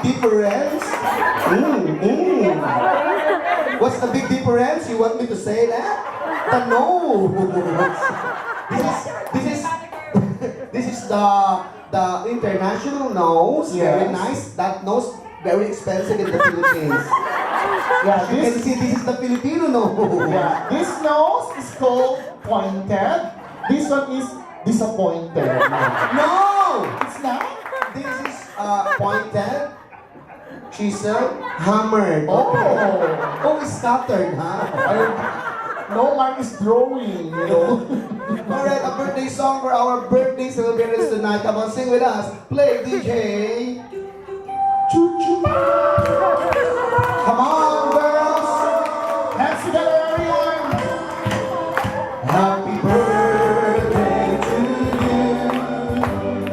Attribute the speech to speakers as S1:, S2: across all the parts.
S1: difference? What's the big difference? You want me to say that? No. This is this is the international nose.
S2: Yes.
S1: Very nice. That nose very expensive in the Philippines.
S2: Yeah,
S1: You can see this is the Filipino nose.
S2: yeah, this nose is called pointed. This one is disappointed.
S1: No!
S2: It's not?
S1: This is pointed, chisel, hammered.
S2: Oh.
S1: Oh, it's scattered, huh?
S2: No, mine is drawing, you know.
S1: Alright, a birthday song for our birthday celebrants tonight. Come on, sing with us. Play, DJ. Choo-choo. Come on, girls.
S2: Hands together, everyone.
S1: Happy birthday to you.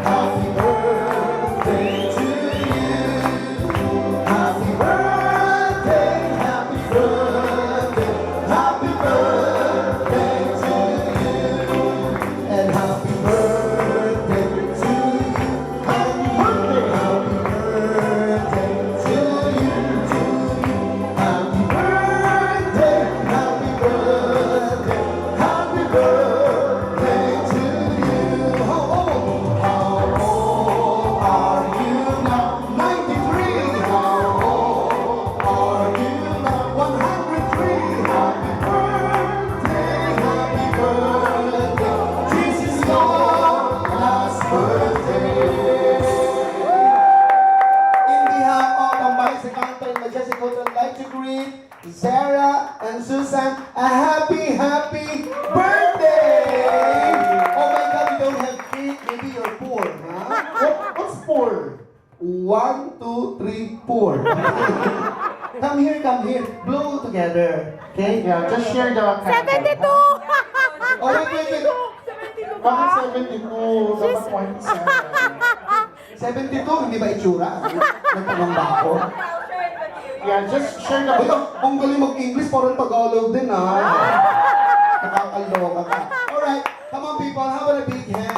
S1: Happy birthday to you. Happy birthday, happy birthday, happy birthday to you. And happy birthday to you. Happy birthday, happy birthday to you, to you. Happy birthday, happy birthday, happy birthday to you. How old are you now? 93. How old are you now? 103. Happy birthday, this is your last birthday. In behalf of the Vice Counter and Majestic Hotel, I'd like to greet Sarah and Susan a happy birthday! Oh my God, you don't have cake, maybe you're poor, huh?
S2: What's four?
S1: 1, 2, 3, 4. Come here, blow together, okay?
S2: Yeah, just share the candle.
S3: 72!
S1: Oh, wait.
S2: Bakit 72? Dapat 27.
S1: 72, hindi ba itsura? Nagtanong ba ako?
S2: Yeah, just share the...
S1: Ay, ang galing mag-English, parang Tagalog din, ha? Nakakaloka ka. Alright, come on people, how about a big hand?